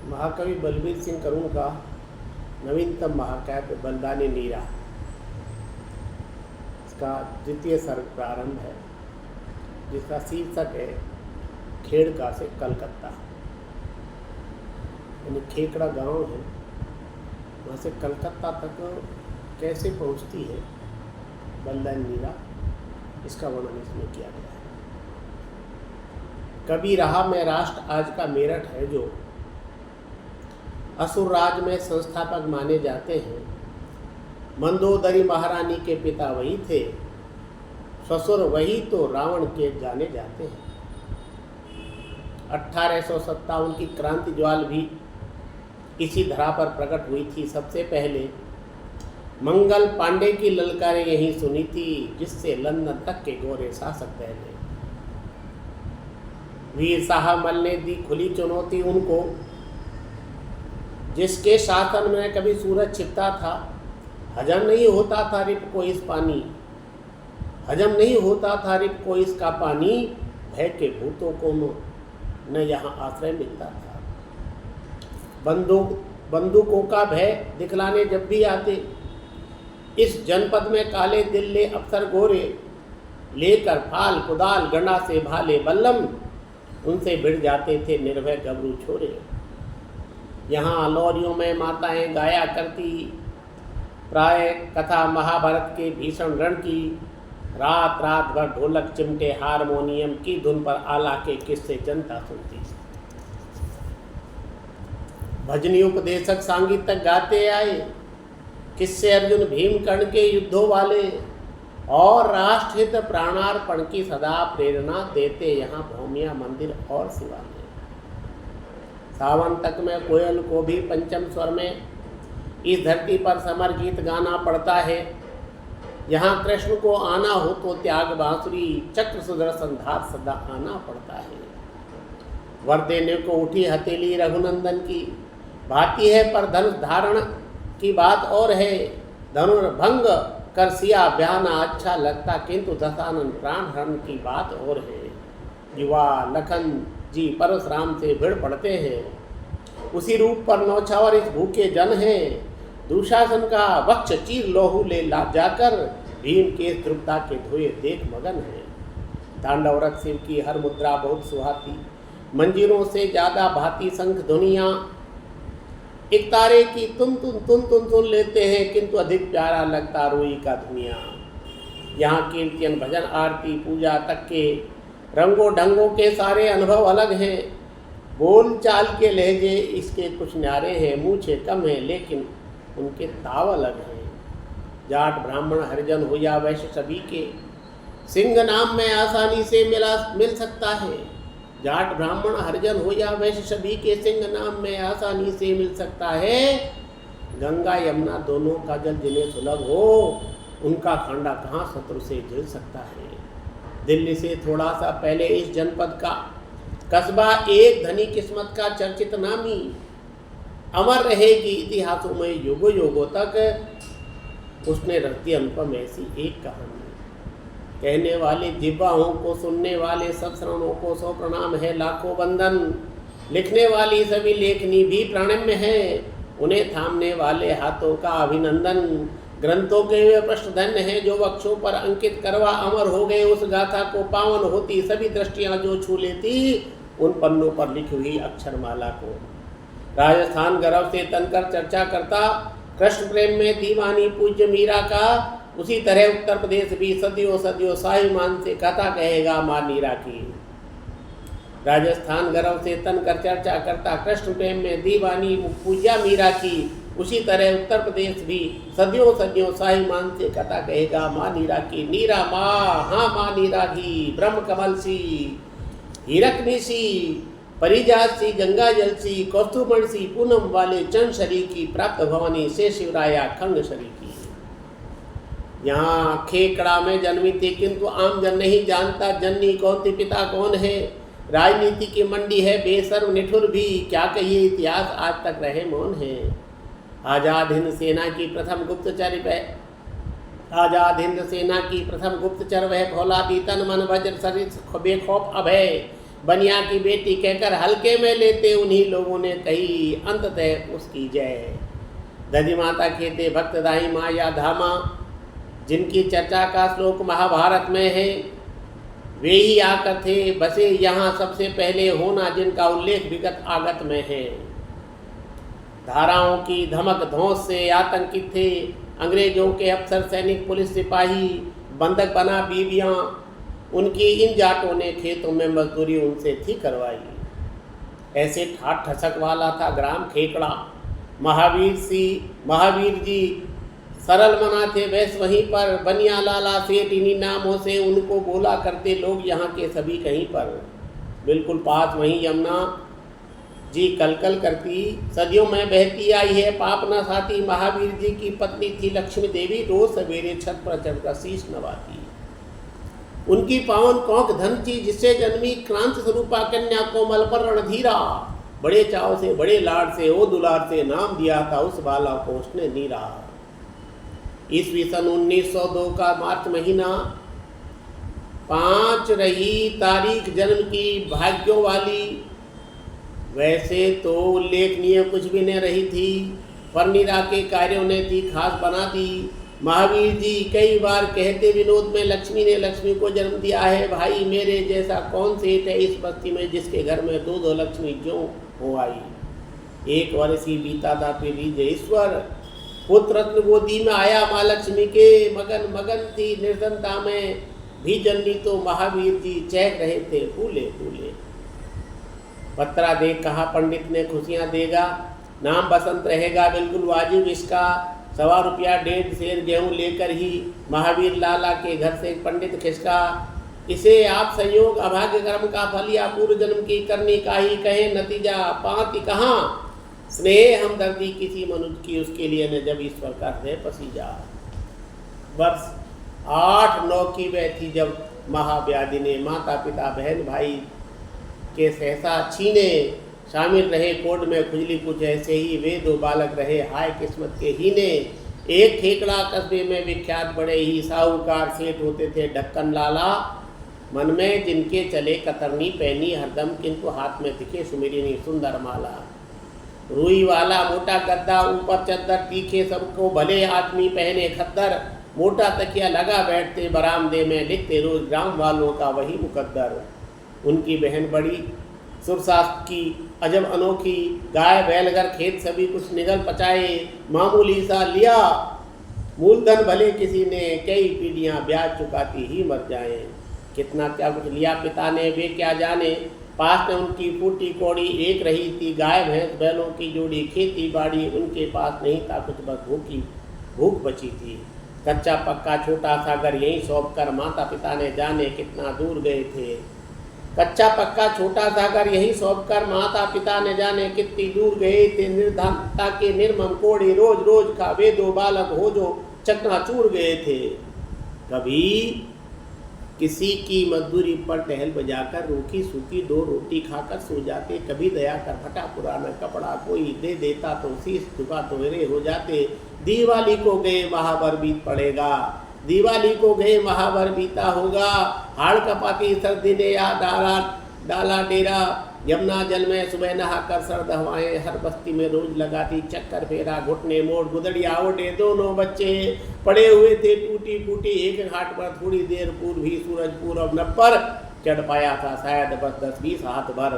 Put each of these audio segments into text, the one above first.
महाकवि बलबीर सिंह करुण का नवीनतम महाकाव्य बलदानी नीरा, इसका द्वितीय सर्ग प्रारंभ है, जिसका शीर्षक है खेड़का से कलकत्ता। यानी खेकड़ा गांव है, वहाँ से कलकत्ता तक कैसे पहुँचती है बलदानी नीरा, इसका वर्णन इसमें किया गया है। कभी रहा मैं राष्ट्र आज का मेरठ है, जो असुर राज में संस्थापक माने जाते हैं। मंदोदरी महारानी के पिता वही थे, ससुर वही तो रावण के जाने जाते हैं। 1857 की क्रांति ज्वाल भी इसी धरा पर प्रकट हुई थी। सबसे पहले मंगल पांडे की ललकारें यही सुनी थी, जिससे लंदन तक के गोरे शासक पहले। वीर शाहमल ने दी खुली चुनौती उनको, जिसके शासन में कभी सूरज छिपता था। हजम नहीं होता था रिप को इस पानी, हजम नहीं होता था रिप को इसका पानी। भय के भूतों को न यहाँ आश्रय मिलता था। बंदूकों का भय दिखलाने जब भी आते, इस जनपद में काले दिल्ले अफसर गोरे, लेकर फाल कुदाल गंडा से भाले बल्लम, उनसे भिड़ जाते थे निर्भय गबरू छोरे। यहाँ लोरियों में माताएं गाया करती प्राय कथा महाभारत के भीषण रण की। रात रात भर ढोलक चिमटे हारमोनियम की धुन पर आला के किस्से जनता सुनती। भजनी उपदेशक सांगीत तक गाते आए, किस्से अर्जुन भीम कर्ण के युद्धों वाले, और राष्ट्रहित प्राणार्पण की सदा प्रेरणा देते यहाँ भूमिया मंदिर और शिवालय। सावन तक में कोयल को भी पंचम स्वर में इस धरती पर समर गीत गाना पड़ता है। यहाँ कृष्ण को आना हो तो त्याग बांसुरी, चक्र सुदर्शन धार सदा आना पड़ता है। वर देने को उठी हथेली रघुनंदन की, भाती है पर धनुष धारण की बात और है। धनुर्भंग कर सिया बयाना अच्छा लगता, किंतु दशानन प्राण हरण की बात और है। युवा लखन जी परशुराम से भिड़ पड़ते हैं, उसी रूप पर नौछावर इस भूखे जन हैं। दुशासन का वक्ष चीर लोहू ले ला जाकर, भीम के तृप्ता के धोए देख मगन है। तांडवरत शिव की हर मुद्रा बहुत सुहाती, मंजीरों से ज्यादा भाती शंख ध्वनियाँ। एक तारे की तुम सुन लेते हैं, किंतु अधिक प्यारा लगता रोई का धुनिया। यहाँ कीर्तन भजन आरती पूजा तक के रंगों ढंगों के सारे अनुभव अलग हैं। बोल चाल के लहजे इसके कुछ न्यारे हैं, मूछे कम हैं लेकिन उनके ताव अलग हैं। जाट ब्राह्मण हरिजन हो या वैश्य सभी के सिंह नाम में आसानी से मिल सकता है। जाट ब्राह्मण हरिजन हो या वैश्य सभी के सिंह नाम में आसानी से मिल सकता है। गंगा यमुना दोनों का जल जिन्हें सुलभ हो, उनका खांडा कहाँ शत्रु से झेल सकता है। दिल्ली से थोड़ा सा पहले इस जनपद का कस्बा एक धनी किस्मत का चर्चित नामी, अमर रहेगी इतिहासों में युगों युगों तक। उसने रख दी अनुपम ऐसी एक कहानी। कहने वाले जिह्वाओं को, सुनने वाले सब श्रवणों को सौ प्रणाम है लाखों वंदन। लिखने वाली सभी लेखनी भी प्रणम्य है, उन्हें थामने वाले हाथों का अभिनंदन। ग्रंथों के वे पृष्ठधन्य हैं, जो वक्षों पर अंकित करवा अमर हो गए उस गाथा को पावन होती सभी दृष्टियां जो छू लेती उन पन्नों पर लिखी हुई अक्षरमाला को। राजस्थान गर्व से तनकर चर्चा करता कृष्ण प्रेम में दीवानी पूज्य मीरा का, उसी तरह उत्तर प्रदेश भी सदियों सदियों स्वाभिमान से कथा कहेगा माँ नीरा की। राजस्थान गर्व से तनकर चर्चा करता कृष्ण प्रेम में दीवानी पूज्या मीरा की, उसी तरह उत्तर प्रदेश भी सदियों सदियों स्वाभिमान से कथा कहेगा माँ नीरा की। नीरा माँ, हाँ माँ नीरा की, ब्रह्म कमल सी, हीरकनी सी, परिजात सी, गंगा जल सी, कौस्तुभमणि सी, पूनम वाले चंद शरी की, प्राप्त भवानी से शिवराया खंग शरी की। यहाँ खेकड़ा में जन्मी थी, किंतु आम जन नहीं जानता जननी कौन थी, पिता कौन है। राजनीति की मंडी है बेशर्म निठुर भी, क्या कहिए इतिहास आज तक रहे मौन है। आजाद हिंद सेना की प्रथम गुप्तचर वह फौलादी तन मन वज्र शरीर बेखौफ अभय। बनिया की बेटी कहकर हल्के में लेते उन्हीं लोगों ने कही अंततः उसकी जय। दधि माता खेते भक्त दाई माँ या धामा, जिनकी चर्चा का श्लोक महाभारत में है, वे ही आकर थे बसे यहाँ सबसे पहले होना, जिनका उल्लेख विगत आगत में है। धाराओं की धमक धौंस से आतंकित थे अंग्रेजों के अफसर, सैनिक, पुलिस, सिपाही, बंधक बना बीवियाँ। उनकी इन जाटों ने खेतों में मजदूरी उनसे थी करवाई। ऐसे ठाट ठसक वाला था ग्राम खेकड़ा। महावीर जी सरल मना थे वैस वहीं पर। बनिया लाला सेठ इन्हीं नामों से उनको बोला करते लोग यहाँ के सभी कहीं पर। बिल्कुल पास वहीं यमुना जी कलकल करती सदियों में बहती आई है। पाप न साथी महावीर जी की पत्नी थी लक्ष्मी देवी, रोज सवेरे छत पर चढ़कर शीश नवाती। उनकी पावन कौंक धन थी, जिससे जन्मी क्रांत स्वरूपा कन्या कोमल पर रणधीरा। बड़े चाव से बड़े लाड से ओ दुलार से नाम दिया था उस बाला को उसने नीरा। ईस्वी सन 1902 का मार्च महीना 5 रही तारीख जन्म की भाग्यों वाली। वैसे तो उल्लेखनीय कुछ भी न रही थी, पर नीरा के कार्यों ने थी खास बना दी। महावीर जी कई बार कहते विनोद में, लक्ष्मी ने लक्ष्मी को जन्म दिया है भाई, मेरे जैसा कौन सेठ है इस बस्ती में जिसके घर में 2 लक्ष्मी क्यों हो आई। 1 वर्ष ही बीता था फिर लीजिए ईश्वर, पुत्र रत्न गोदी में आया माँ लक्ष्मी के। मगन मगन थी निर्धनता में भी जननी तो महावीर जी चहक रहे थे फूले फूले। पत्रा देख कहा पंडित ने खुशियाँ देगा, नाम बसंत रहेगा बिल्कुल वाजिब इसका। 1.25 रुपया 1.5 सेर गेहूँ लेकर ही महावीर लाला के घर से पंडित खिसका। इसे आप संयोग अभाग्य कर्म का फल या पूर्व जन्म की करनी का ही कहे नतीजा। पाती कहाँ स्नेह हमदर्दी किसी मनुष्य की, उसके लिए न जब ईश्वर का हृदय पसीजा। वर्ष 8-9 की वह थी जब महाव्याधि ने माता पिता बहन भाई के सहसा छीने। शामिल रहे कोड में खुजली कुछ ऐसे ही, वे 2 बालक रहे हाय किस्मत के हीने। एक खेकड़ा कस्बे में विख्यात बड़े ही साहूकार सेठ होते थे ढक्कन लाला। मन में जिनके चले कतरनी पहनी हरदम, किंतु हाथ में दिखे सुमेरिनी सुंदर माला। रुई वाला मोटा गद्दा ऊपर चद्दर, तीखे सबको भले आदमी पहने खद्दर। मोटा तकिया लगा बैठते बरामदे में, लिखते रोज ग्राम वालों का वही मुकद्दर। उनकी बहन बड़ी सुरसास की अजब अनोखी, गाय बैलगर खेत सभी कुछ निगल पचाए। मामूली सा लिया मूलधन भले किसी ने, कई पीढ़ियां ब्याज चुकाती ही मर जाए। कितना क्या कुछ लिया पिता ने वे क्या जाने, पास में उनकी फूटी कौड़ी एक रही थी। गाय भैंस बैलों की जोड़ी, खेती बाड़ी उनके पास नहीं था कुछ, बस भूख बची थी। कच्चा पक्का छोटा सा घर यहीं सौंप कर माता पिता ने जाने कितना दूर गए थे। कच्चा पक्का छोटा सा घर यहीं सौंप कर माता पिता ने जाने कितनी दूर गए थे। निर्धनता के निर्मम कोड़े रोज रोज का वे 2 बालक हो जो चकनाचूर गए थे। कभी किसी की मजदूरी पर टहल बजाकर रूखी सूखी 2 रोटी खाकर सो जाते। कभी दया कर फटा पुराना कपड़ा कोई दे देता तो शीश झुका तो मेरे हो जाते। दिवाली को गए महावर बीत पड़ेगा, दिवाली को गए महावर बीता होगा। हाड़ कपाती सर्दी ने या डाला डेरा, यमुना जल में सुबह नहाकर सर्द हवाएं हर बस्ती में रोज लगाती। चक्कर फेरा घुटने मोड़ गुदड़िया ओढ़े 2 बच्चे पड़े हुए थे टूटी फूटी एक घाट पर। थोड़ी देर पूर्व ही सूरज पूरब नभ पर चढ़ पाया था, शायद बस 10-20 हाथ भर।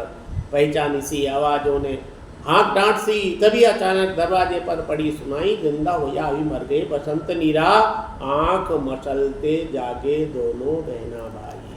पहचानी सी आवाजों ने हाँक डांट सी, तभी अचानक दरवाजे पर पड़ी सुनाई, जिंदा हो या अभी मर गए बसंत नीरा। आंख मचलते जागे दोनों बहना भाई।